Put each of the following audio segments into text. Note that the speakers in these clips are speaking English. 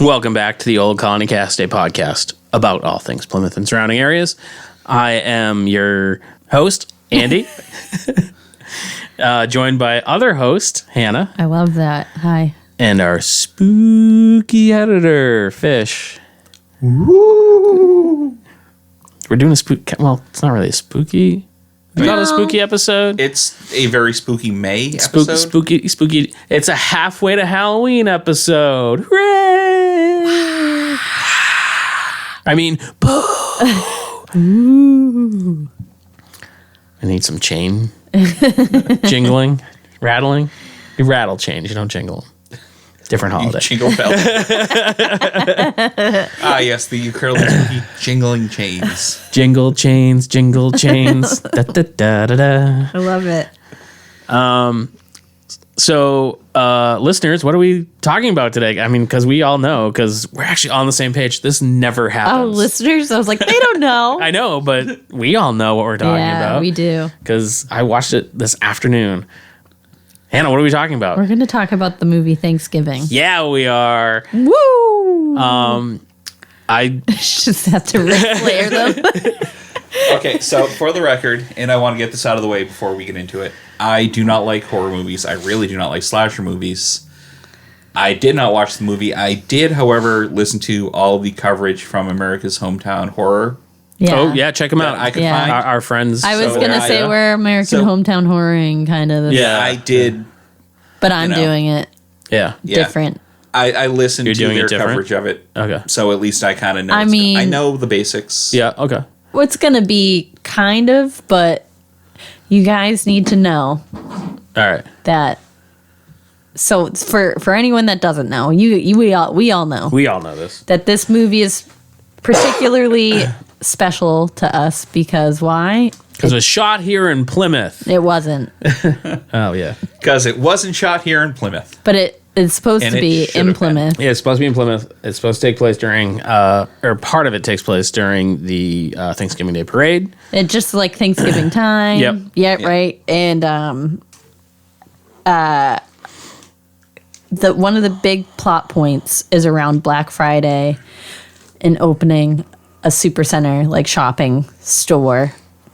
Welcome back to the Old Colony Cast, a podcast about all things Plymouth and surrounding areas. I am your host, Andy, joined by other host, Hanna. I love that. Hi. And our spooky editor, Fish. Woo! We're doing a spooky... Well, it's not really a spooky... It's not a spooky episode. It's a very spooky May episode. Spooky. It's a halfway to Halloween episode. Hooray! I mean, boo! Ooh. I need some chain jingling, rattling. You rattle chains, you don't jingle them. Different holiday. Jingle bell. Yes, the curly spooky jingling chains. Jingle chains. Da, da, da, da, da. I love it. So, listeners, what are we talking about today? I mean, because we all know, because we're actually on the same page. This never happens. Oh, listeners, I was like, they don't know. I know, but we all know what we're talking about. Yeah, we do. Because I watched it this afternoon. Hannah, what are we talking about? We're going to talk about the movie Thanksgiving. Yeah, we are. Woo! I just have to flare them. Okay, so for the record, and I want to get this out of the way before we get into it, I do not like horror movies. I really do not like slasher movies. I did not watch the movie. I did, however, listen to all the coverage from America's Hometown Horror. Yeah. Oh, yeah, check them out. I could Yeah. find. Our friends. I was So going to I, say we're American Hometown Horroring kind of. Yeah. I did. But I'm doing it Yeah. different. I listened You're to doing their it different? coverage of it. Okay. So at least I kind of know. I mean- I know the basics. Yeah, okay. What's going to be kind of, but you guys need to know All right. that. So for anyone that doesn't know, we all know We all know this. that this movie is particularly special to us because why? Because it was shot here in Plymouth. It wasn't, Oh, yeah. Because it wasn't shot here in Plymouth. but it's supposed And to it be should in have been. Plymouth. Yeah, it's supposed to be in Plymouth. It's supposed to take place during, or part of it takes place during the Thanksgiving Day Parade. It just like Thanksgiving time. Yep. Yeah, right. And one of the big plot points is around Black Friday and opening a supercenter like shopping store,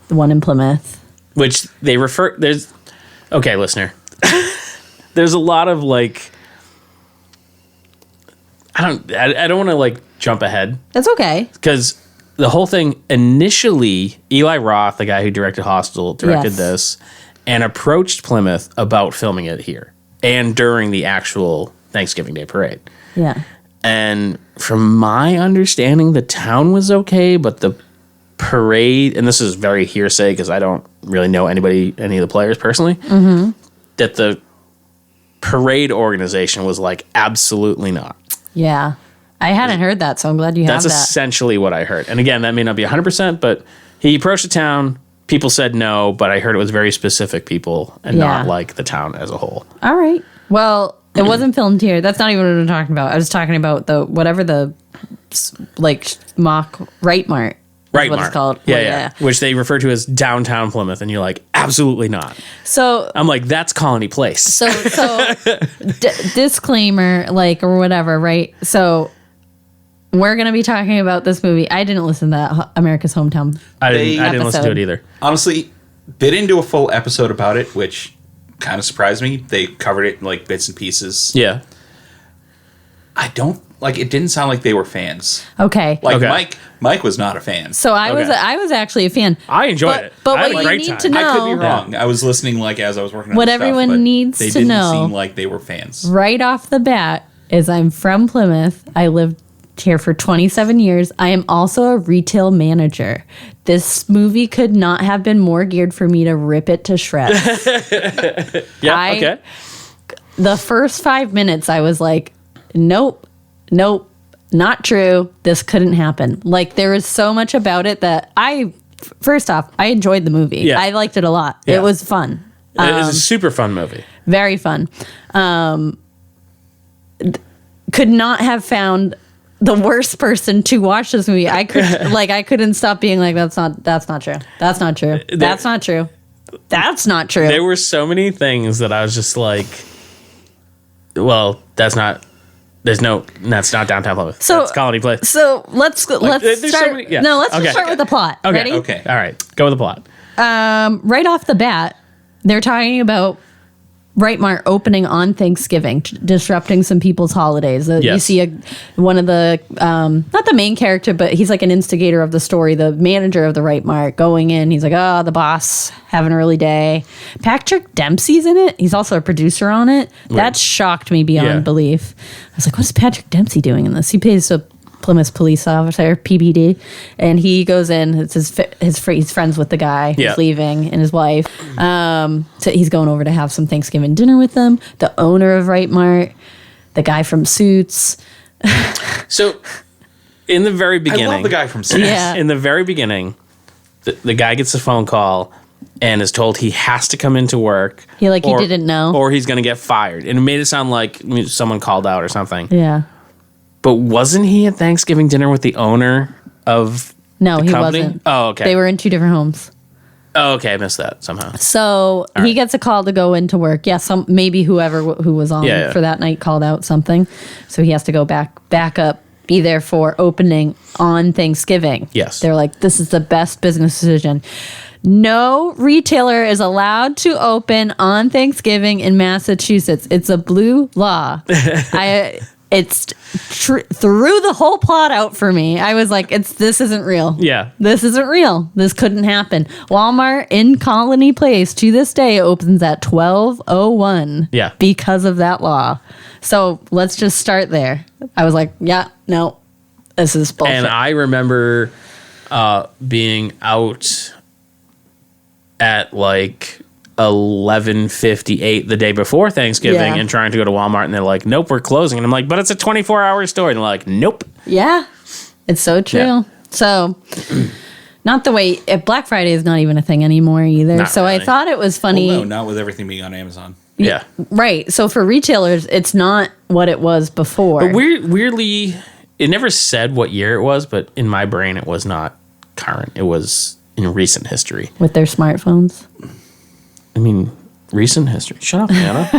the one in Plymouth. Which they refer, okay, listener. There's a lot of like, I don't want to like jump ahead. That's okay. Because the whole thing initially, Eli Roth, the guy who directed Hostel, directed Yes. this and approached Plymouth about filming it here and during the actual Thanksgiving Day Parade. Yeah. And from my understanding, the town was okay, but the parade, and this is very hearsay because I don't really know any of the players personally, that the parade organization was like, absolutely not. Yeah. I hadn't heard that, so I'm glad you have That's that. essentially what I heard. And again, that may not be 100%, but he approached the town. People said no, but I heard it was very specific people and not like the town as a whole. All right. Well, it wasn't filmed here. That's not even what I'm talking about. I was talking about the mock Right Mart. Right, what Mark. it's called. Yeah, Well, yeah. Which they refer to as downtown Plymouth. And you're like, absolutely not. So I'm like, that's Colony Place. So disclaimer, like, or whatever, right? So we're going to be talking about this movie. I didn't listen to that America's Hometown. I didn't listen to episode. it either. Honestly, they didn't do a full episode about it, which kind of surprised me. They covered it in like bits and pieces. Yeah. It didn't sound like they were fans. Okay. Like Okay. Mike was not a fan. So I was actually a fan. I enjoyed it. But I had what a you great need time. to know, I could be wrong. I was listening as I was working on What the stuff, everyone but needs they to didn't know- seem like they were fans. right off the bat is I'm from Plymouth. I lived here for 27 years. I am also a retail manager. This movie could not have been more geared for me to rip it to shreds. Yeah, okay. The first 5 minutes, I was like, nope, not true. This couldn't happen. Like, there was so much about it that first off, I enjoyed the movie. Yeah. I liked it a lot. Yeah. It was fun. It was a super fun movie. Very fun. Could not have found the worst person to watch this movie. I couldn't stop being like, that's not true. That's not true. That's not true. That's not true. There were so many things that I was just like, well, that's not That's not downtown Plymouth. So That's Colony Place. So let's start. there's so many- yeah. No, let's Okay. just start with the plot. Okay. Ready? Okay. All right. Go with the plot. Right off the bat, they're talking about Right Mart opening on Thanksgiving, disrupting some people's holidays. You Yes. see one of the, not the main character, but he's like an instigator of the story, the manager of the Right Mart going in. He's like, oh, the boss having an early day. Patrick Dempsey's in it. He's also a producer on it. That shocked me beyond Yeah. belief. I was like, what is Patrick Dempsey doing in this? He plays a Plymouth police officer, PBD, and he goes in. It's he's friends with the guy who's Yeah. leaving and his wife. So he's going over to have some Thanksgiving dinner with them. The owner of Right Mart, the guy from Suits. So, in the very I beginning, love the guy from Suits. Yeah. in the very beginning, the guy gets a phone call and is told he has to come into work. He didn't know. or he's going to get fired. And it made it sound like someone called out or something. Yeah. But wasn't he at Thanksgiving dinner with the owner of No, the he company? wasn't. Oh, okay. They were in two different homes. Oh, okay. I missed that somehow. So he gets a call to go into work. Yeah, maybe whoever who was on Yeah. for that night called out something. So he has to go back up, be there for opening on Thanksgiving. Yes. They're like, this is the best business decision. No retailer is allowed to open on Thanksgiving in Massachusetts. It's a blue law. It's threw the whole plot out for me. I was like, this isn't real. Yeah. This isn't real. This couldn't happen. Walmart in Colony Place to this day opens at 12:01. Yeah. Because of that law. So let's just start there. I was like, yeah, no, this is bullshit. And I remember being out at like 11:58 the day before Thanksgiving Yeah. and trying to go to Walmart, and they're like, nope, we're closing. And I'm like, but it's a 24-hour store. And they're like, nope. Yeah, it's so true. Yeah. So, not the way Black Friday is not even a thing anymore either. Not so I really. thought it was funny. Well, no, not with everything being on Amazon. Yeah. Right. So for retailers, it's not what it was before. But weirdly, it never said what year it was, but in my brain, it was not current. It was in recent history. With their smartphones. I mean, recent history. Shut up, Hannah.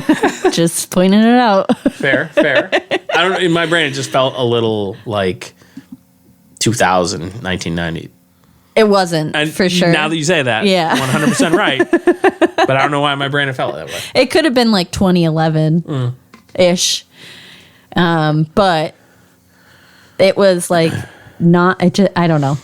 Just pointing it out. Fair. I don't know. In my brain, it just felt a little like 2000, 1990. It wasn't, And for sure. Now that you say that, Yeah. 100% right. But I don't know why my brain had felt that way. It could have been like 2011-ish. But it was like not, I don't know.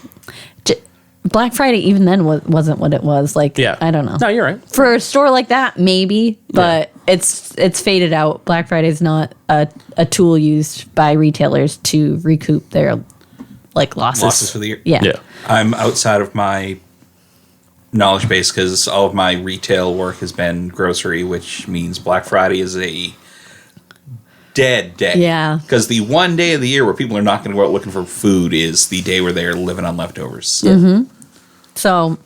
Black Friday even then wasn't what it was. Like, Yeah. I don't know. No, you're right. For a store like that, maybe, but it's faded out. Black Friday is not a tool used by retailers to recoup their like losses. For the year. Yeah. I'm outside of my knowledge base because all of my retail work has been grocery, which means Black Friday is a dead day. Yeah. Because the one day of the year where people are not going to go out looking for food is the day where they're living on leftovers. So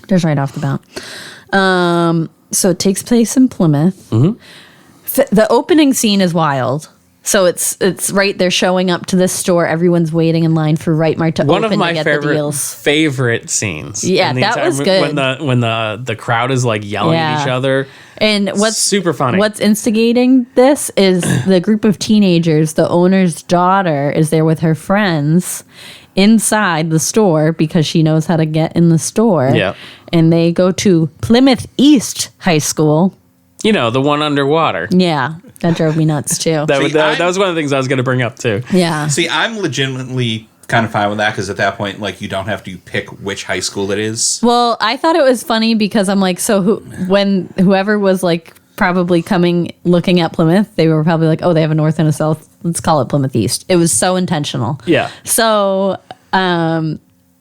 just right off the bat. So it takes place in Plymouth. The opening scene is wild. So it's right. They're showing up to this store. Everyone's waiting in line for Right Mart to One open of my to get the deals. favorite scenes. Yeah, in the that entire was movie, good. When the crowd is like yelling at each Yeah. other. And what's super funny. What's instigating this is the group of teenagers. The owner's daughter is there with her friends inside the store because she knows how to get in the store. Yeah. And they go to Plymouth East High School. You know, the one underwater. Yeah, that drove me nuts too. That See, was one of the things I was going to bring up too. Yeah. See, I'm legitimately kind of fine with that because at that point, like, you don't have to pick which high school it is. Well, I thought it was funny because I'm like, so when whoever was like probably looking at Plymouth, they were probably like, oh, they have a north and a south. Let's call it Plymouth East. It was so intentional. Yeah. So,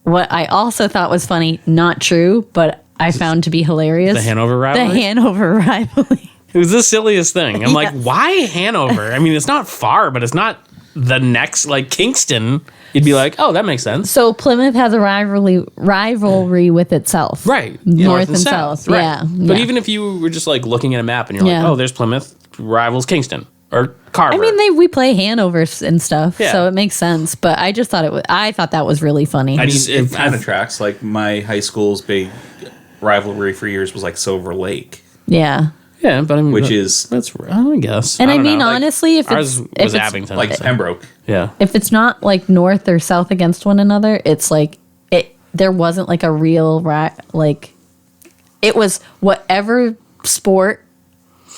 what I also thought was funny, not true, but I found to be hilarious. The Hanover rivalry? The Hanover rivalry. It was the silliest thing. I'm like, Yes. why Hanover? I mean, it's not far, but it's not the next, like Kingston. You'd be like, oh, that makes sense. So Plymouth has a rivalry with itself. Right. North and south. Right. Yeah. But Yeah. even if you were just like looking at a map and you're Yeah. like, oh, there's Plymouth rivals Kingston or Carver. I mean, we play Hanover and stuff, Yeah. so it makes sense. But I just thought I thought that was really funny. I I just- mean, it if- kind of tracks. Like, my high school's big rivalry for years was like Silver Lake. Yeah. Yeah, but I mean, which is that's I guess. And I I don't mean, know. honestly, if Ours it's was Abington. like Pembroke. Yeah. if it's not like north or south against one another, it's like there wasn't like a real like it was whatever sport,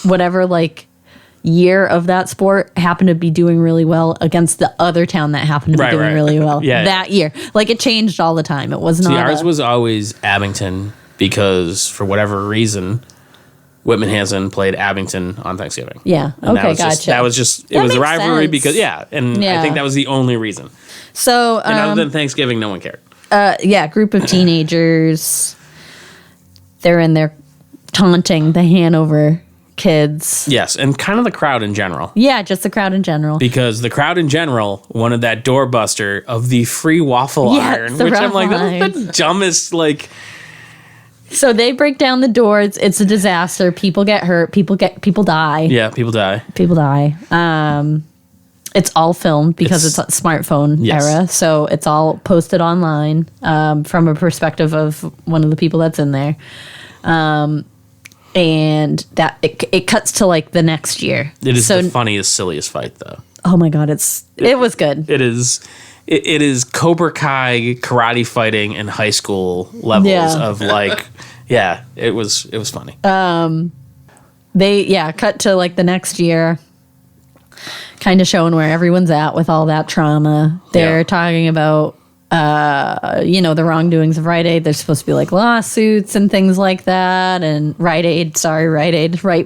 whatever like year of that sport happened to be doing really well against the other town that happened to be doing really well that year. Like it changed all the time. It was not. See, ours was always Abington because for whatever reason, Whitman Hanson played Abington on Thanksgiving. Yeah. And Okay, gotcha. It That was a makes rivalry sense. because, and I think that was the only reason. So, And other than Thanksgiving, no one cared. Group of teenagers. They're in there taunting the Hanover kids. Yes, and kind of the crowd in general. Yeah, just the crowd in general. Because the crowd in general wanted that doorbuster of the free waffle iron, the which I'm like, waffle that's the dumbest, like... So they break down the doors. It's a disaster. People get hurt. People die. Yeah, people die. People die. It's all filmed because it's a smartphone era. So it's all posted online from a perspective of one of the people that's in there. And that it cuts to like the next year. It is the funniest, silliest fight, though. Oh my God, it was good. It is. It is Cobra Kai karate fighting in high school levels of like, it was funny. They cut to like the next year, kind of showing where everyone's at with all that trauma. They're talking about the wrongdoings of Rite Aid. There's supposed to be like lawsuits and things like that. And Rite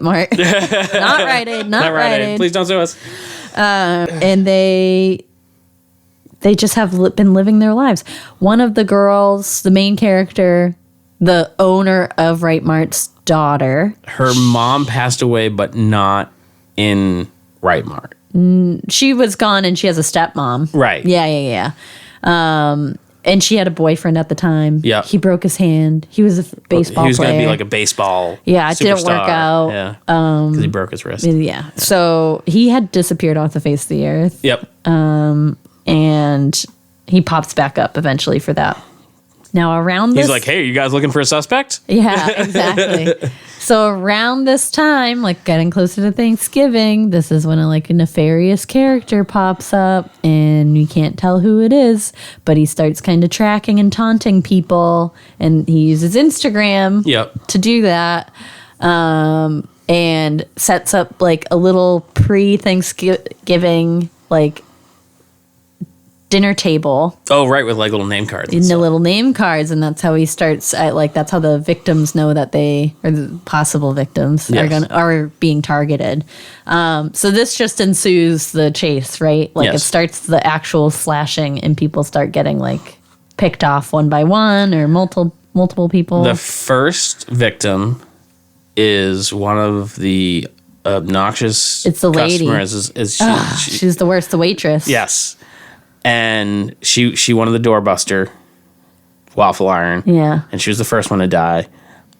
Mart, not Rite Aid, not Rite Aid. Please don't sue us. And they just have been living their lives. One of the girls, the main character, the owner of Rite Mart's daughter. Her mom passed away, but not in Rite Mart. She was gone and she has a stepmom. Right. Yeah. And she had a boyfriend at the time. Yeah. He broke his hand. He was a baseball player. He was going to be like a baseball it didn't work out. Yeah. Because he broke his wrist. Yeah. So he had disappeared off the face of the earth. Yep. And he pops back up eventually for that. Now around this... He's like, hey, are you guys looking for a suspect? Yeah, exactly. So around this time, like getting closer to Thanksgiving, this is when a nefarious character pops up and you can't tell who it is, but he starts kind of tracking and taunting people, and he uses Instagram to do that. And sets up like a little pre-Thanksgiving dinner table. Oh, right, with like little name cards. In the little name cards, and that's how he starts. That's how the victims know that they, or the possible victims, are being targeted. So this just ensues the chase, right? It starts the actual slashing, and people start getting picked off one by one, or multiple people. The first victim is one of the obnoxious. It's the lady. Customers. She's the worst. The waitress. Yes. And she wanted the doorbuster waffle iron. Yeah. And she was the first one to die.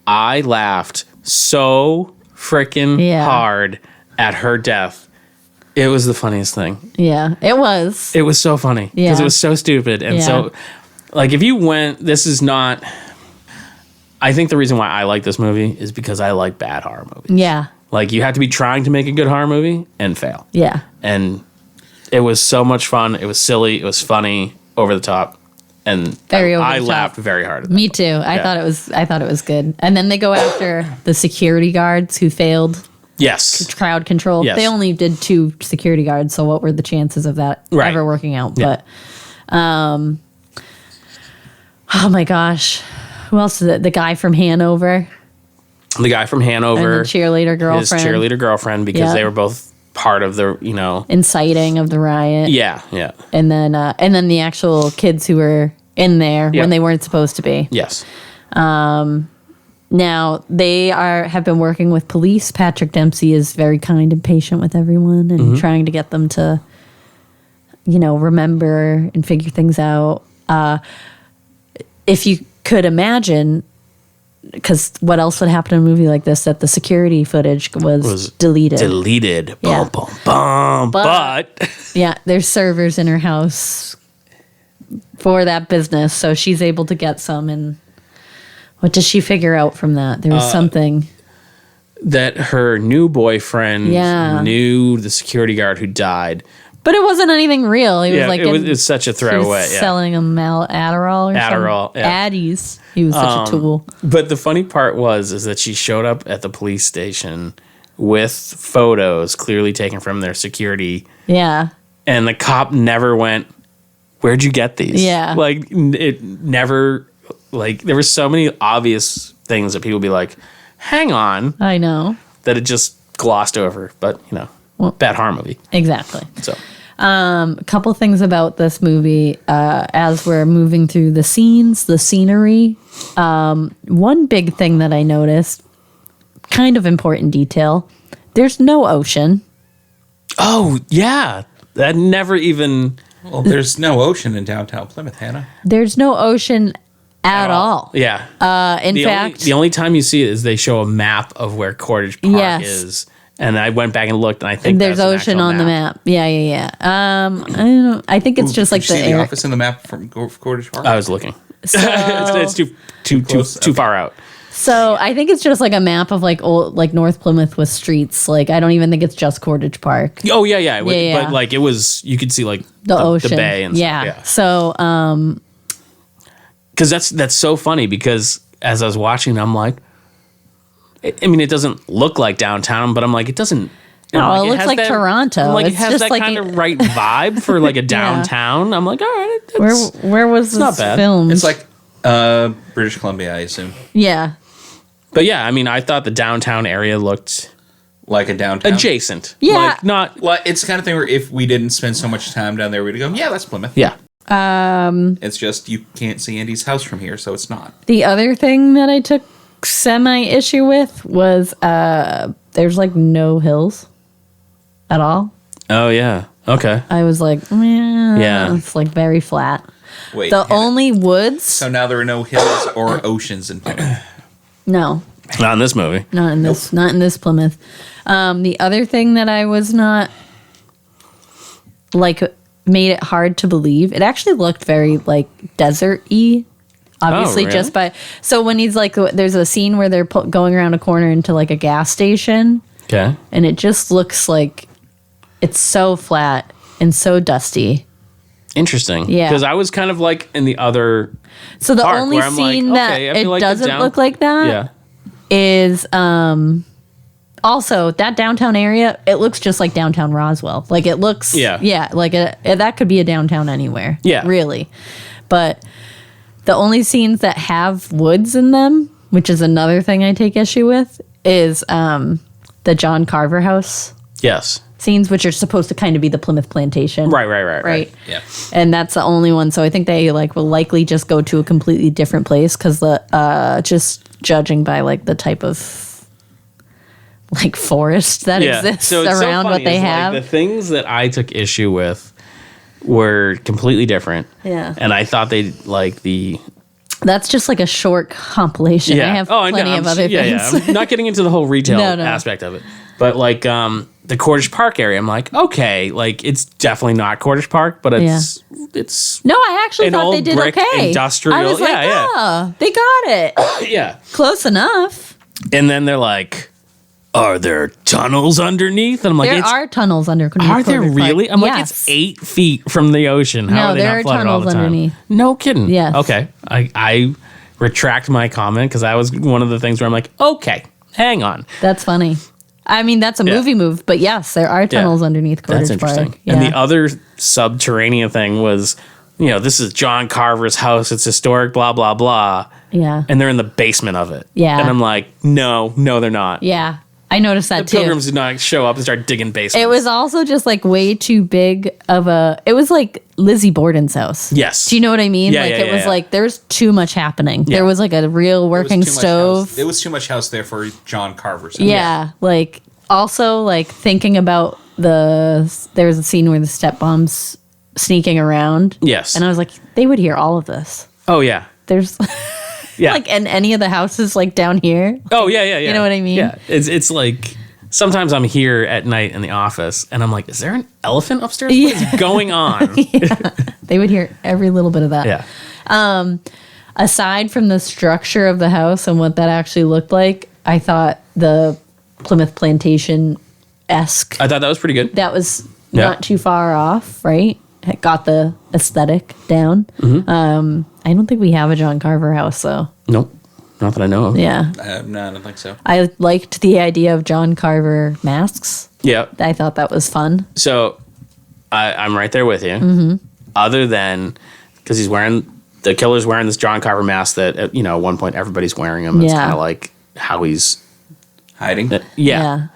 I laughed so freaking hard at her death. It was the funniest thing. Yeah, it was. It was so funny. Yeah. Because it was so stupid. And so, if you went, this is not... I think the reason why I like this movie is because I like bad horror movies. Yeah. You have to be trying to make a good horror movie and fail. Yeah. And... it was so much fun. It was silly. It was funny, over the top, and I laughed very hard at that. Me too. I thought it was good. And then they go after the security guards who failed. Yes. Crowd control. Yes. They only did 2 security guards, so what were the chances of that ever working out? Yeah. But oh my gosh. Who else is it? The guy from Hanover. The guy from Hanover. And the cheerleader girlfriend. His cheerleader girlfriend, because they were both part of the, inciting of the riot. Yeah. And then the actual kids who were in there when they weren't supposed to be. Yes. Now they have been working with police. Patrick Dempsey is very kind and patient with everyone and trying to get them to, remember and figure things out. If you could imagine, because what else would happen in a movie like this, that the security footage was deleted. Deleted. Yeah. Bum, bum, bum. But yeah, there's servers in her house for that business, so she's able to get some. And what does she figure out from that? There was something. that her new boyfriend knew the security guard who died. But it wasn't anything real. He was like, it was such a throwaway. Selling him Adderall or something. Addies. He was such a tool. But the funny part is that she showed up at the police station with photos clearly taken from their security. Yeah. And the cop never went, "Where'd you get these?" Yeah. Like, it never, like, there were so many obvious things that people would be like, hang on. I know. That it just glossed over. But, bad horror movie. Exactly. So. A couple things about this movie as we're moving through the scenes, the scenery. One big thing that I noticed, kind of important detail, there's no ocean. Oh, yeah. That never even... Well, there's no ocean in downtown Plymouth, Hannah. There's no ocean at all. Yeah. In fact... the only time you see it is they show a map of where Cordage Park is. And I went back and looked, and I think there's ocean on the map. Yeah. I don't know. I think it's just like the office in the map from Cordage Park. I was looking. So, it's too far out. So I think it's just like a map of like old, like North Plymouth with streets. Like I don't even think it's just Cordage Park. Oh yeah. But like it was, you could see like the ocean, the bay, and stuff. Yeah. So because that's so funny because as I was watching, I'm like. I mean, it doesn't look like downtown, but I'm like, it doesn't. No, it looks like Toronto. I'm like, it's it has just that like kind of right vibe for like a downtown. I'm like, all right. Where was this filmed? It's like British Columbia, I assume. Yeah. But yeah, I mean, I thought the downtown area looked like a downtown adjacent. Yeah, like not. Well, it's the kind of thing where if we didn't spend so much time down there, we'd go, yeah, that's Plymouth. Yeah. It's just you can't see Andy's house from here, so it's not. The other thing that I took semi issue with was there's like no hills at all. Oh yeah. Okay. I was like, yeah, it's like very flat. Wait, the only woods. So now there are no hills or oceans in Plymouth. No. Not in this movie. Not in this. Not in this Plymouth. The other thing that I was not like made it hard to believe. It actually looked very like desert-y. Obviously, really? just by so when he's like, there's a scene where they're going around a corner into like a gas station. Okay. And it just looks like it's so flat and so dusty. Interesting. Yeah. Because I was kind of like in the other. So the only scene that it doesn't look like that is also that downtown area. It looks just like downtown Roswell. Like it looks. Yeah. Like that could be a downtown anywhere. Yeah. Really. But the only scenes that have woods in them, which is another thing I take issue with, is the John Carver house. Yes. Scenes, which are supposed to kind of be the Plymouth plantation. Right. Yeah. And that's the only one. So I think they like will likely just go to a completely different place because the just judging by like the type of like forest that exists around what they have. Like, the things that I took issue with were completely different. Yeah. And I thought they like the. That's just like a short compilation. Yeah. I have plenty of other things. Yeah. I'm not getting into the whole retail No. aspect of it. But like the Cordage Park area, I'm like, okay, like it's definitely not Cordage Park, but it's No, I actually thought they did brick okay. Industrial. I was like, they got it. Yeah. Close enough. And then they're like, are there tunnels underneath? And I'm like, there are tunnels underneath. Are there really? Park. I'm like, it's 8 feet from the ocean. How are they not flooded all the time? Underneath. No kidding. Yes. Okay. I retract my comment because that was one of the things where I'm like, okay, hang on. That's funny. I mean, that's a movie move, but yes, there are tunnels underneath Cordage That's Park. interesting. Yeah. And the other subterranean thing was, this is John Carver's house. It's historic, blah, blah, blah. Yeah. And they're in the basement of it. Yeah. And I'm like, no, they're not. Yeah. I noticed that too. The Pilgrims did not show up and start digging basements. It was also just like way too big of a. It was like Lizzie Borden's house. Yes. Do you know what I mean? Yeah, like it was like there was too much happening. Yeah. There was like a real working stove. There was too much house there for John Carver's house. Yeah. Like also like thinking about there's a scene where the step bomb's sneaking around. Yes. And I was like, they would hear all of this. Oh yeah. There's. Yeah. Like in any of the houses like down here. Oh yeah. You know what I mean? Yeah. It's like sometimes I'm here at night in the office and I'm like, is there an elephant upstairs? What is going on? They would hear every little bit of that. Yeah. Aside from the structure of the house and what that actually looked like, I thought the Plymouth Plantation-esque. I thought that was pretty good. That was Yeah. not too far off, right? It got the aesthetic down. I don't think we have a John Carver house, though. Nope. Not that I know of. Yeah. No, I don't think so. I liked the idea of John Carver masks. Yeah. I thought that was fun. So I'm right there with you. Other than because the killer's wearing this John Carver mask that at one point everybody's wearing him. It's Yeah. kind of like how he's Hiding. yeah.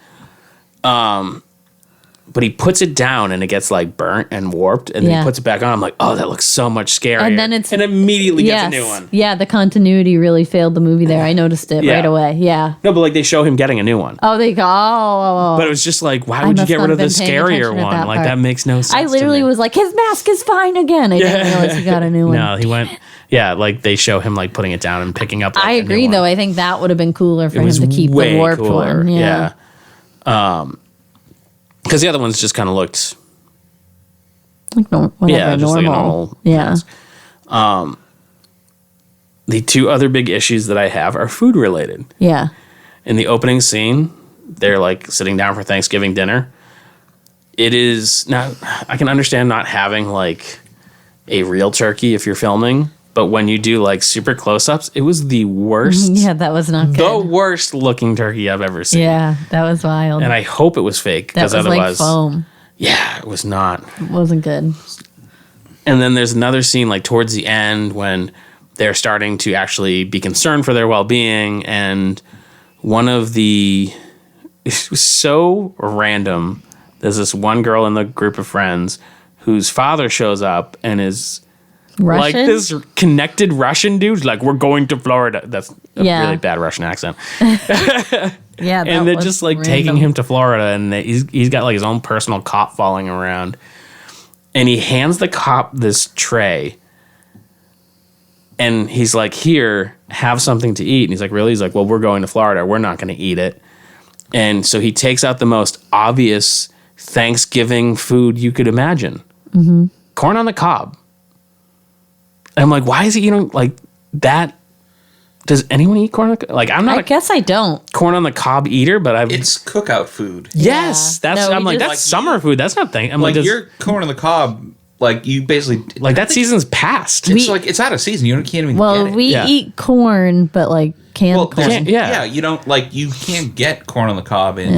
But he puts it down and it gets like burnt and warped, and then Yeah. he puts it back on. I'm like, oh, that looks so much scarier. And then it's- immediately gets a new one. Yeah, the continuity really failed the movie there. I noticed it Yeah. right away. Yeah. No, but like they show him getting a new one. Oh, they go. Oh. But it was just like, why would you must get not rid of have the been paying scarier attention at one? that Like part. that makes no sense. I literally to me. was like, his mask is fine again. I didn't realize he got a new one. No, he went. Yeah, like they show him like putting it down and picking up. Like, I a new agree, one. though. I think that would have been cooler for It him was to keep the way warped cooler. one. Yeah. Because the other ones just kind of looked. Like whatever, Yeah, just like a normal. normal Yeah. mask. The two other big issues that I have are food related. Yeah. In the opening scene, they're like sitting down for Thanksgiving dinner. It is not, I can understand not having like a real turkey if you're filming, but when you do like super close ups, it was the worst, Yeah, that was not good. the worst looking turkey I've ever seen. Yeah, that was wild. And I hope it was fake that was because otherwise, like foam. yeah, it was not. It wasn't good. And then there's another scene like towards the end when they're starting to actually be concerned for their well-being, and one of the it was so random. There's this one girl in the group of friends whose father shows up and is Russian? like this connected Russian dude. Like, we're going to Florida. That's a Yeah. really bad Russian accent. Yeah, that And they're was just like random. taking him to Florida, and he's got like his own personal cop following him around. And he hands the cop this tray, and he's like, "Here, have something to eat." And he's like, "Really?" He's like, "Well, we're going to Florida. We're not going to eat it." And so he takes out the most obvious Thanksgiving food you could imagine: corn on the cob. And I'm like, why is he eating like that? Does anyone eat corn on the cob? Like, I'm not I guess I don't. corn on the cob eater, but I've It's cookout food. yes, Yeah. that's No, I'm we like just- that's summer food. That's not thing. I'm Like like, your corn on the cob, like you basically like that season's past. It's like it's out of season. You can't even Well, get it. we Yeah. eat corn, but like canned well, corn. can't- yeah. You don't like you can't get corn on the cob in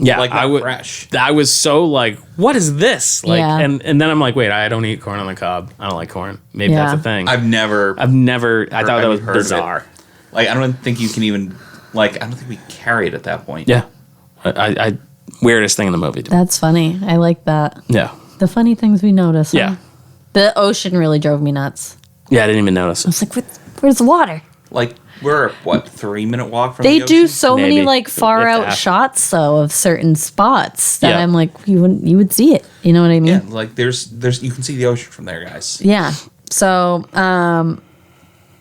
yeah, like I not would. fresh. I was so like, what is this? Like, Yeah. and then I'm like, wait, I don't eat corn on the cob. I don't like corn. Maybe Yeah. that's a thing. I've never I thought that was heard of it. bizarre. Like I don't think you can even like I don't think we carry it at that point. Yeah, I weirdest thing in the movie. To me. That's funny. I like that. Yeah, The funny things we notice. Huh? yeah, The ocean really drove me nuts. yeah. I didn't even notice. I was like, where's the water? Like we're what 3-minute walk from They the do ocean? so Maybe. many like far If out that. shots though of certain spots that Yeah. I'm like, you would see it. You know what I mean? Yeah, like there's you can see the ocean from there, guys. Yeah. So,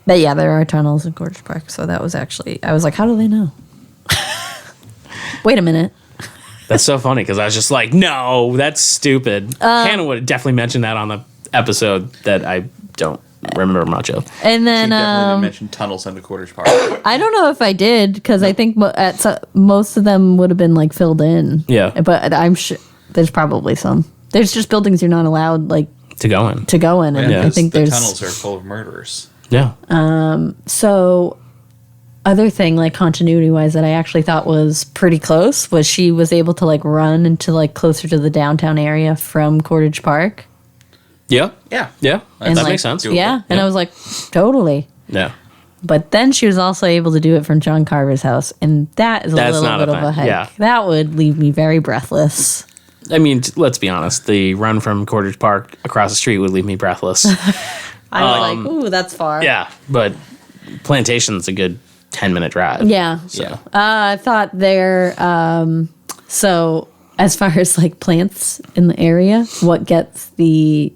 but yeah, there are tunnels in Gorge Park. So that was actually, I was like, how do they know? Wait a minute. That's so funny because I was just like, no, that's stupid. Hannah would have definitely mentioned that on the episode that I don't remember much of. And She then definitely didn't mention tunnels under Quarters Park. I don't know if I did because I think most of them would have been like filled in. Yeah. But I'm sure there's probably some. There's just buildings you're not allowed like To go in. to go in, and Yeah, I think the there's tunnels are full of murderers. Yeah. So, other thing, like continuity wise, that I actually thought was pretty close was she was able to like run into like closer to the downtown area from Cordage Park. Yeah. Yeah. Yeah. And that like, makes sense. Yeah. And I was like, totally. Yeah. But then she was also able to do it from John Carver's house. And that is a That's little not a bit of a thing. hike. Yeah. That would leave me very breathless. I mean, let's be honest. The run from Cordage Park across the street would leave me breathless. I was like, ooh, that's far. yeah. But Plantation's a good 10-minute drive. Yeah. So. I thought there. So as far as like plants in the area, what gets the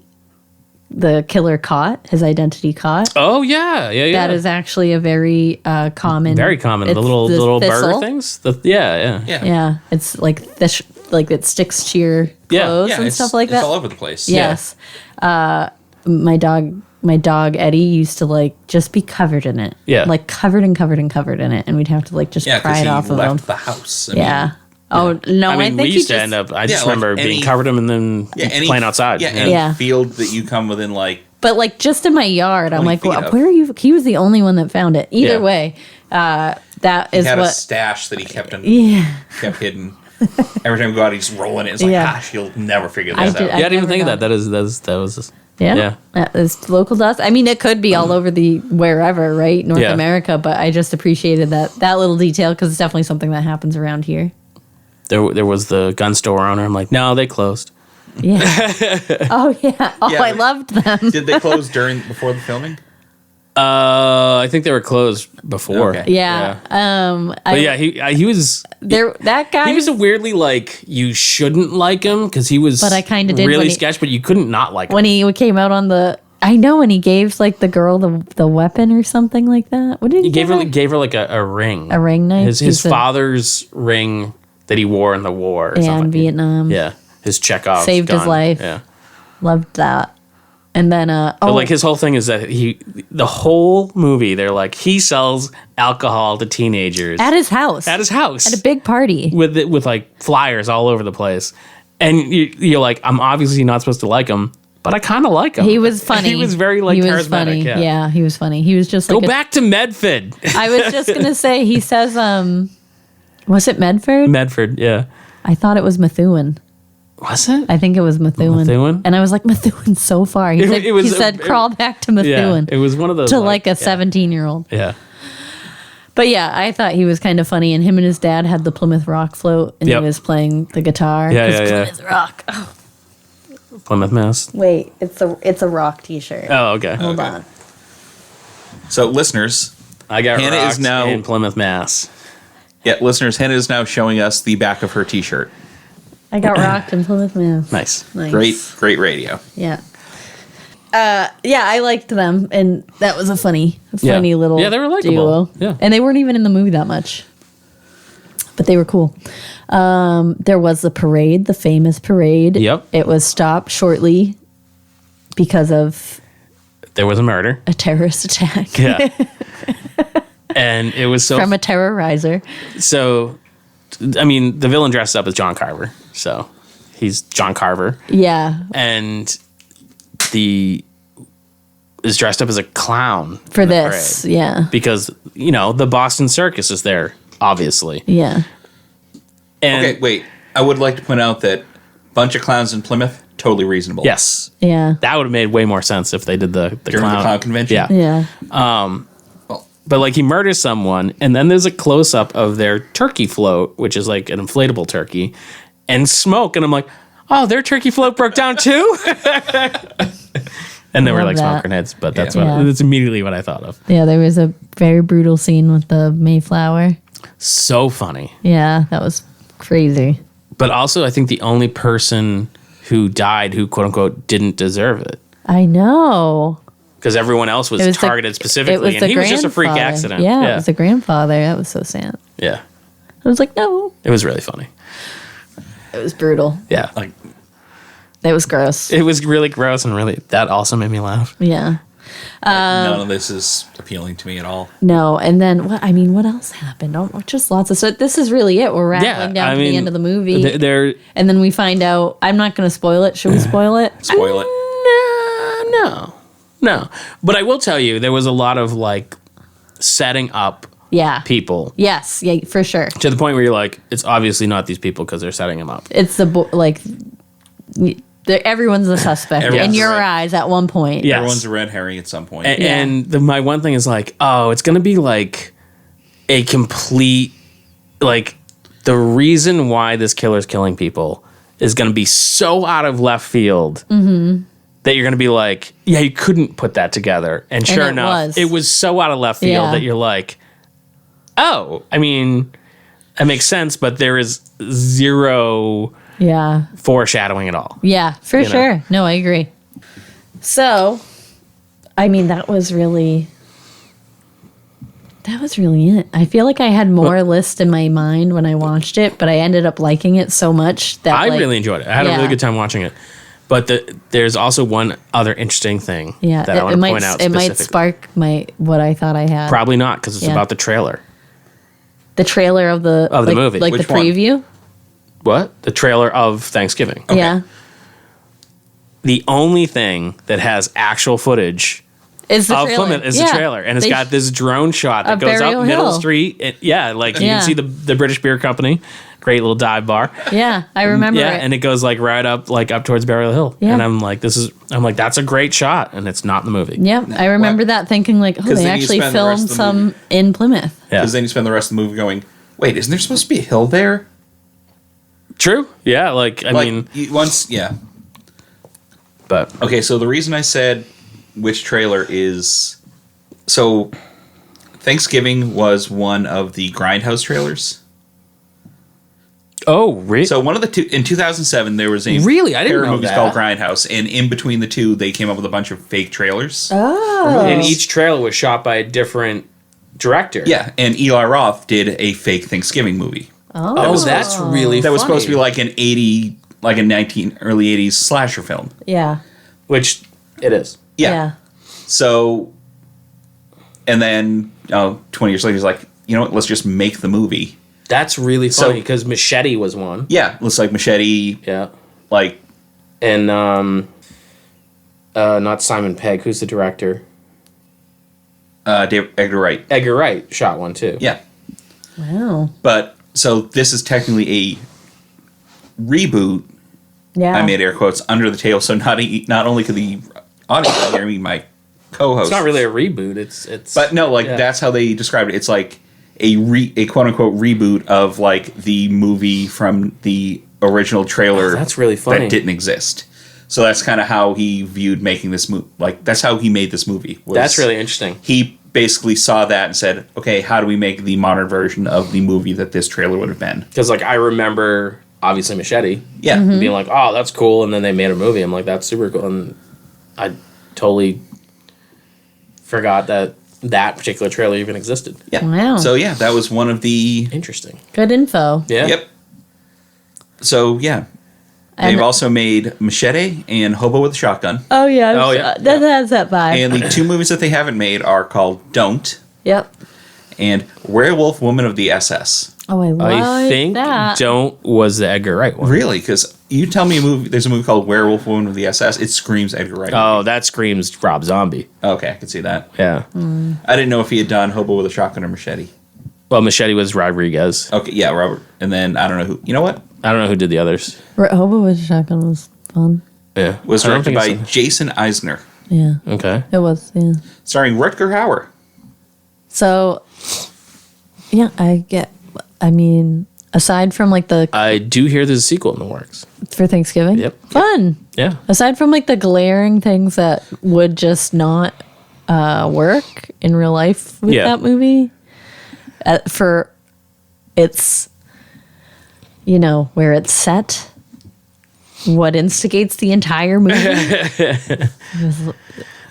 killer caught, his identity caught? Oh, yeah. Yeah. Yeah. That is actually a very common. very common. it's The little thistle. burr things. Yeah. Yeah. Yeah, it's like this, like it sticks to your Yeah. clothes Yeah, and it's, stuff like it's that. all over the place. Yes. My dog my dog Eddie used to like just be covered in it. Yeah. Like covered and covered and covered in it. And we'd have to like just Yeah, pry because it he off of left him. the house. Yeah. Oh, no, I mean, think we he used to just, end up. I just like remember being covered in them and then playing outside. Yeah, any Yeah. field that you come within, like. But like just in my yard, I'm 20 like, feet well, of. where are you? He was the only one that found it. Either Yeah. way, that is He had a what. stash that he kept kept hidden. Every time we go out, he's rolling it. It's like, Yeah. gosh, you'll never figure I this did- out. Yeah, I didn't even never think know. of that. That was. Yeah, it's local to us. I mean, it could be all over the wherever, right? North Yeah. America, but I just appreciated that little detail because it's definitely something that happens around here. There was the gun store owner. I'm like, no, they closed. Yeah. Oh yeah. Oh, Yeah, I but- loved them. Did they close before the filming? I think they were closed before. Okay. Yeah. But yeah, he was. That guy. He was a weirdly like you shouldn't like him because he was. But I kinda did really when he- sketch, but you couldn't not like him. when he came out on the. I know when he gave like the girl the weapon or something like that. What did he He give her? gave her like a ring. A ring knife? His He's a- father's ring that he wore in the war. Or Yeah, something. in Vietnam. Yeah, his Chekhov Saved his gun. life. Yeah. Loved that. And then But like his whole thing is that the whole movie, they're like, he sells alcohol to teenagers at his house. at his house At a big party. with like flyers all over the place. And you're like, I'm obviously not supposed to like him, but I kind of like him. He was funny. He was very like he was charismatic. funny. Yeah. He was funny. He was just Go like back to Medford. I was just gonna say he says was it Medford? Medford, yeah. I thought it was Methuen. Was it? I think it was Methuen. Methuen? And I was like, Methuen's so far. He said crawl back to Yeah, Methuen. it was one of those to like a 17-year-old. Yeah. But yeah, I thought he was kind of funny. And him and his dad had the Plymouth Rock float, and Yep. he was playing the guitar. Yeah, 'Cause yeah, yeah. Plymouth Rock. Oh, Plymouth, Mass. wait, it's a rock T-shirt. Oh, okay. Hold on. So, listeners, I got Hanna rocked is now- in Plymouth, Mass. Hannah is now showing us the back of her T-shirt. I got rocked in Plymouth, Mass. Nice. Great radio. Yeah. Yeah, I liked them, and that was a funny little Yeah, they were likable. duo. Yeah. And they weren't even in the movie that much, but they were cool. There was the parade, the famous parade. Yep. It was stopped shortly because of There was a murder. a terrorist attack Yeah. And it was so from a terrorizer. so I mean, the villain dressed up as John Carver. So he's John Carver. Yeah, And is dressed up as a clown for in the this. parade. Yeah, Because, the Boston Circus is there, obviously. yeah. And Okay, wait. I would like to point out that bunch of clowns in Plymouth, totally reasonable. yes. Yeah, That would have made way more sense if they did the During the clown convention? Yeah. yeah. But like he murders someone, and then there's a close up of their turkey float, which is like an inflatable turkey, and smoke, and I'm like, oh, their turkey float broke down too. And they were Love like that. smoke grenades, but that's Yeah. that's immediately what I thought of. Yeah, there was a very brutal scene with the Mayflower. So funny, Yeah, that was crazy. but also I think the only person who died who quote unquote didn't deserve it. I know. Because everyone else was, It was targeted specifically, and he was just a freak grandfather. accident. Yeah, it was the grandfather. That was so sad. Yeah, I was like, no. it was really funny. It was brutal. Yeah, Like, It was gross. it was really gross, and really that also made me laugh. Yeah. none of this is appealing to me at all. No, and then what else happened? Just lots of stuff. This is really it. We're rattling down to the end of the movie. They're and then we find out. I'm not going to spoil it. Should we spoil it? Spoil it. No. But I will tell you, there was a lot of like setting up Yeah. people Yes. Yeah, for sure. to the point where you're like, it's obviously not these people because they're setting them up. It's everyone's a suspect Everyone's in your right. eyes at one point. Yes. Everyone's a red herring at some point. And my one thing is like, oh, it's going to be like a complete, like, the reason why this killer's killing people is going to be so out of left field that you're going to be like, yeah, you couldn't put that together. And sure it enough, was. it was so out of left field Yeah. that you're like, oh, I mean, it makes sense, but there is zero Yeah. foreshadowing at all. Yeah, for know? sure. No, I agree. So, I mean, that was really it. I feel like I had more lists in my mind when I watched it, but I ended up liking it so much that I really enjoyed it. I had a Yeah. really good time watching it. But there's also one other interesting thing Yeah, that I want to point out it specifically. might spark what I thought I had. Probably not, because it's Yeah. about the trailer. The trailer of the movie. like Which the one? preview. What? The trailer of Thanksgiving. Yeah, The only thing that has actual footage is the of trailer. Plymouth is Yeah. the trailer, and it's They- got this drone shot that Of goes Burial up Middle Hill. Street. You Yeah. can see the British Beer Company, great little dive bar. Yeah, I remember Yeah, it. and it goes right up towards Burial Hill. Yeah. And I'm like, that's a great shot, and it's not in the movie. Yep, I remember that thinking like, oh, 'Cause they then you actually spend the rest filmed of the some movie- in Plymouth. Yeah. Because then you spend the rest of the movie going, wait, isn't there supposed to be a hill there? True. Yeah, I mean, but Okay, so the reason I said which trailer is... So, Thanksgiving was one of the Grindhouse trailers. oh, really? So one of the two... In 2007, there was a Really? I didn't pair of know movies that. called Grindhouse, and in between the two, they came up with a bunch of fake trailers. Oh, and each trailer was shot by a different director. Yeah, and Eli Roth did a fake Thanksgiving movie. Oh, that's really That was supposed to be funny. like an early 80s slasher film. yeah, Which it is. Yeah. So, and then 20 years later, he's like, you know what, let's just make the movie. That's really So- funny because Machete was one. Yeah, looks like Machete, Yeah. like, And not Simon Pegg, who's the director? Edgar Wright. Edgar Wright shot one too. Yeah. Wow. But, so this is technically a reboot, Yeah. I made air quotes, under the table, so not only could the audience hear me, my co-host. It's not really a reboot. It's But no, yeah. that's how they described it. It's like a quote-unquote reboot of, like, the movie from the original trailer. Oh, that's really funny. That didn't exist. So that's kind of how he viewed making this movie. Like, that's how he made this movie. That's really interesting. He basically saw that and said, okay, how do we make the modern version of the movie that this trailer would have been? Because I remember obviously Machete. Yeah. Mm-hmm. Being like, oh, that's cool, and then they made a movie. I'm like, that's super cool, and I totally forgot that particular trailer even existed. Yeah. Wow. So, yeah, that was one of the... Interesting. Good info. Yeah. Yep. So, yeah. And- They've also made Machete and Hobo with a Shotgun. Oh yeah. Oh, yeah. That has that vibe. And the two movies that they haven't made are called Don't Yep. and Werewolf Woman of the SS. Oh, I love I think that. Don't was the Edgar Wright one. Really? Because you tell me there's a movie called Werewolf Woman of the SS, it screams Edgar Wright. Oh, that screams Rob Zombie. Okay, I can see that. Yeah. I didn't know if he had done Hobo with a Shotgun or Machete. Well, Machete was Rodriguez. Okay, yeah, Robert. And then I don't know who. You know what? I don't know who did the others. Hobo with a Shotgun was fun. Yeah. Was I don't directed think by it's- Jason Eisner, Yeah, Okay. it was. Yeah. starring Rutger Hauer. So, yeah, I mean, aside from like the I do hear there's a sequel in the works. for Thanksgiving, Yep. fun. Yeah. Aside from like the glaring things that would just not work in real life with Yeah. that movie, for its, where it's set, what instigates the entire movie.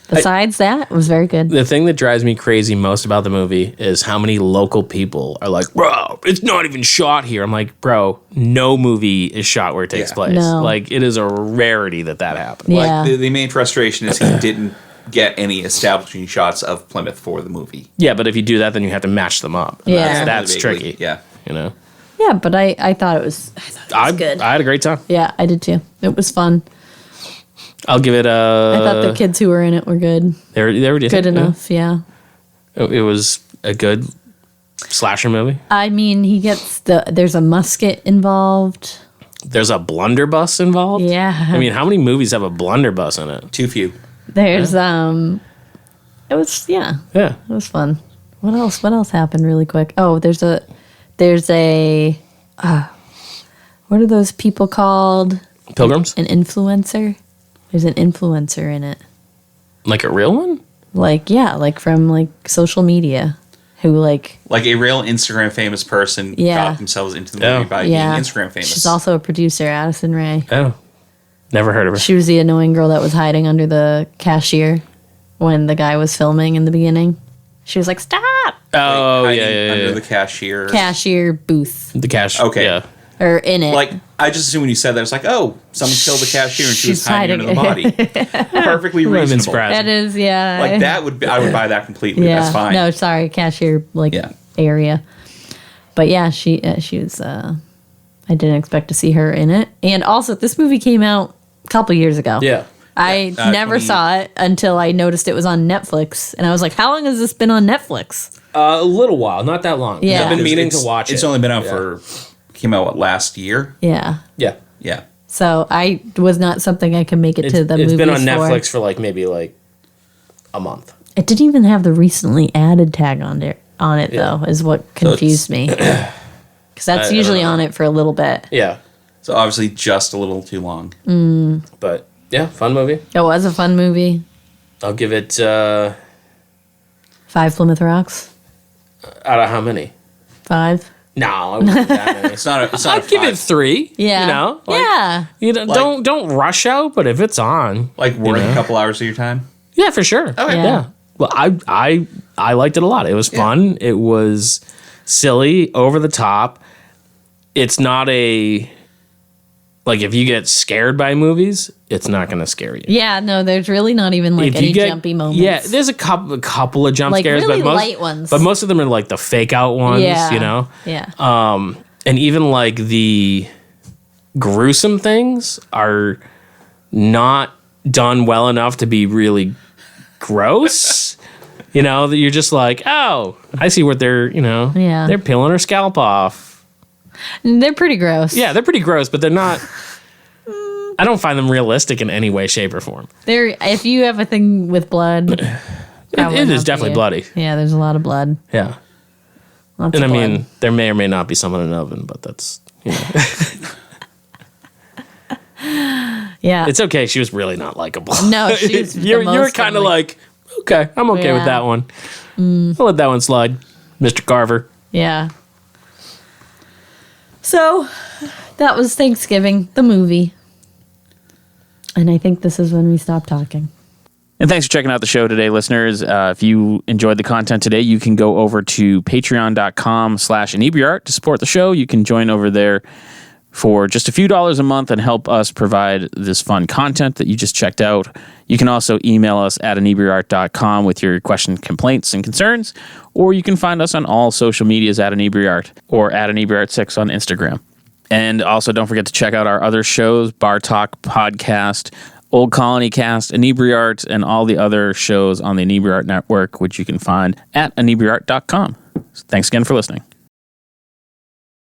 Besides that, it was very good. The thing that drives me crazy most about the movie is how many local people are like, bro, it's not even shot here. I'm like, bro, no movie is shot where it takes Yeah. place. No. Like, it is a rarity that happened. Yeah. Like the main frustration is he didn't get any establishing shots of Plymouth for the movie. Yeah, but if you do that, then you have to match them up. And Yeah. That's Vaguely, tricky. Yeah. You know? Yeah, but I thought it was good. I had a great time. Yeah, I did too. It was fun. I'll give it a. I thought the kids who were in it were good. They were decent. Good enough, yeah. It was a good slasher movie. I mean, there's a musket involved. There's a blunderbuss involved. Yeah. I mean, how many movies have a blunderbuss in it? Too few. There's it was Yeah. it was fun. What else happened really quick? Oh, there's a what are those people called? Pilgrims? An influencer? There's an influencer in it. Like a real one? Like from social media who Like a real Instagram famous person Yeah. got themselves into the movie Oh. by yeah. being Instagram famous. She's also a producer, Addison Rae. Oh. Never heard of her. She was the annoying girl that was hiding under the cashier when the guy was filming in the beginning. She was like, "Stop!" Oh, Hiding yeah. under the cashier. Cashier booth. The cash. Okay. Yeah. or in it. Like, I just assumed when you said that, it's like, oh, someone killed the cashier and she was She's hiding under the body. Perfectly Would've been reasonable. surprising. That is, yeah. Like, that would be, I would buy that completely. Yeah. That's fine. No, sorry, cashier area. But yeah, she was. I didn't expect to see her in it. And also, this movie came out a couple years ago. Yeah. I never saw it until I noticed it was on Netflix, and I was like, "How long has this been on Netflix?" A little while, not that long. Yeah. I've been meaning to It's- watch it. It's only been out came out, what, last year? Yeah. Yeah. Yeah. So I was not something I could make it to the movies. It's been on for. Netflix for maybe a month. It didn't even have the recently added tag on it though, is what confused me. Because that's usually on it for a little bit. Yeah. So obviously just a little too long. But yeah, fun movie. It was a fun movie. I'll give it 5 Plymouth Rocks. out of how many? 5. No, I wouldn't give that many. It's not a I'd give it 5. 3. Yeah. You know? Yeah. You know, don't rush out, but if it's on, Like worth a couple hours of your time. yeah, for sure. Okay. Yeah. Well, I liked it a lot. It was fun. It was silly, over the top. It's not if you get scared by movies, it's not going to scare you. Yeah, no, there's really not even If any you get- jumpy moments. Yeah, there's a couple of jump Like, scares, really but light ones. But most of them are the fake out ones, Yeah. you know. Yeah. And even the gruesome things are not done well enough to be really gross. You know, that you're just like, oh, I see what they're, Yeah. they're peeling her scalp off. They're pretty gross. Yeah, they're pretty gross, but they're not. I don't find them realistic in any way, shape, or form. If you have a thing with blood, It is definitely bloody. Yeah, there's a lot of blood. Yeah. Lots And of I blood. mean, there may or may not be someone in an oven, but that's, yeah. it's okay. She was really not likable. No, she's the you're most kind of friendly. like, okay, I'm okay with Yeah. that one. I'll let that one slide, Mr. Carver. Yeah. So that was Thanksgiving, the movie. And I think this is when we stop talking. And thanks for checking out the show today, listeners. If you enjoyed the content today, you can go over to patreon.com/Inebri-art to support the show. You can join over there for just a few dollars a month and help us provide this fun content that you just checked out. You can also email us at Inebri-art.com with your questions, complaints, and concerns, or you can find us on all social medias at Inebri-art or at Inebri-art6 on Instagram. And also don't forget to check out our other shows, Bar Talk Podcast, Old Colony Cast, Inebri-art, and all the other shows on the Inebri-art Network, which you can find at Inebri-art.com. Thanks again for listening.